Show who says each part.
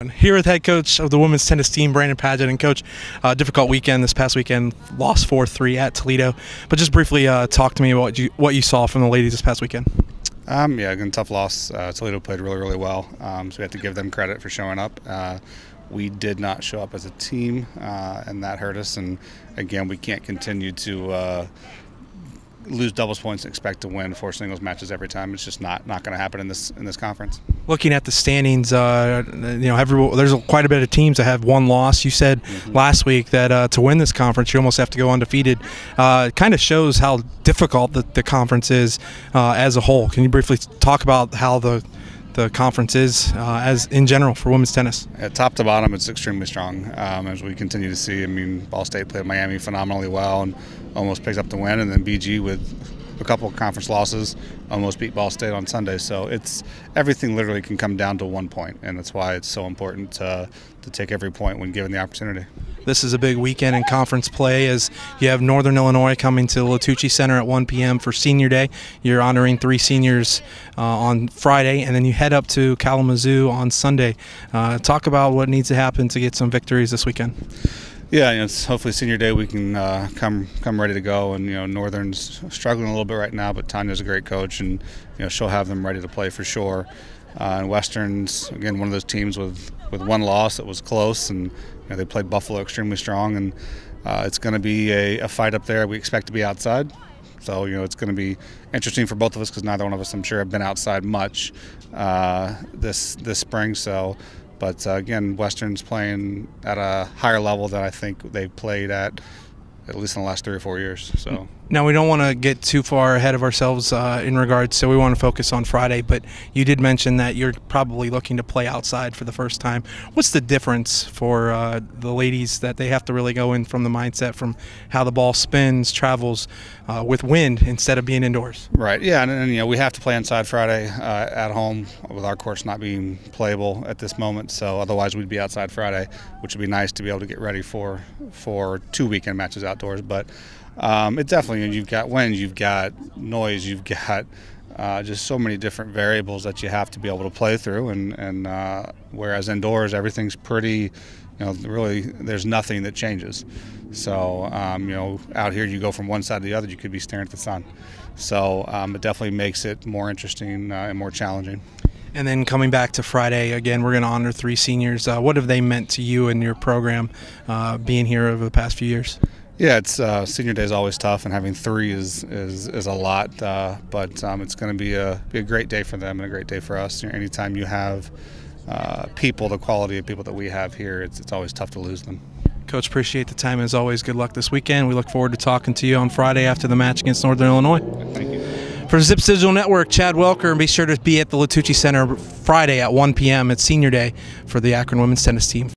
Speaker 1: Here with head coach of the women's tennis team, Brandon Padgett. And coach, difficult weekend this past weekend, lost 4-3 at Toledo. But just briefly talk to me about what you saw from the ladies this past weekend.
Speaker 2: Yeah, again, tough loss. Toledo played really well, so we have to give them credit for showing up. We did not show up as a team, and that hurt us. And again, we can't continue to lose doubles points and expect to win four singles matches every time. It's just not going to happen in this conference.
Speaker 1: Looking at the standings, there's quite a bit of teams that have one loss. You said last week that to win this conference, you almost have to go undefeated. It kind of shows how difficult the conference is as a whole. Can you briefly talk about how the conference is as in general for women's tennis?
Speaker 2: Top to bottom, it's extremely strong, as we continue to see. I mean, Ball State played Miami phenomenally well and almost picked up the win, and then BG with a couple of conference losses almost beat Ball State on Sunday. So it's everything literally can come down to 1 point, and that's why it's so important to take every point when given the opportunity.
Speaker 1: This is a big weekend in conference play as you have Northern Illinois coming to Latucci Center at 1 p.m. for Senior Day. You're honoring 3 seniors on Friday, and then you head up to Kalamazoo on Sunday. Talk about what needs to happen to get some victories this weekend.
Speaker 2: Yeah, it's hopefully Senior Day we can come ready to go. And Northern's struggling a little bit right now, but Tanya's a great coach, and she'll have them ready to play for sure. And Western's again one of those teams with one loss that was close, and they played Buffalo extremely strong, and it's going to be a fight up there. We expect to be outside, so it's going to be interesting for both of us because neither one of us, I'm sure, have been outside much this spring. So. But again, Western's playing at a higher level than I think they've played at least in the last 3 or 4 years. So
Speaker 1: now we don't want to get too far ahead of ourselves in regards, so we want to focus on Friday. But you did mention that you're probably looking to play outside for the first time. What's the difference for the ladies that they have to really go in from the mindset from how the ball spins, travels with wind instead of being indoors?
Speaker 2: Right. Yeah, and we have to play inside Friday at home with our courts not being playable at this moment. So otherwise we'd be outside Friday, which would be nice to be able to get ready for 2 weekend matches outdoors. But it definitely, you've got wind, you've got noise, you've got just so many different variables that you have to be able to play through. And whereas indoors everything's pretty, really there's nothing that changes. So out here you go from one side to the other, you could be staring at the sun. So it definitely makes it more interesting and more challenging.
Speaker 1: And then coming back to Friday, again, we're going to honor 3 seniors. What have they meant to you and your program being here over the past few years?
Speaker 2: Yeah, it's Senior Day is always tough, and having 3 is a lot. But it's going to be a great day for them and a great day for us. Anytime you have people, the quality of people that we have here, it's always tough to lose them.
Speaker 1: Coach, appreciate the time as always. Good luck this weekend. We look forward to talking to you on Friday after the match against Northern Illinois.
Speaker 2: Thank you.
Speaker 1: For Zips Digital Network, Chad Welker, and be sure to be at the Latucci Center Friday at 1 p.m. It's Senior Day for the Akron women's tennis team.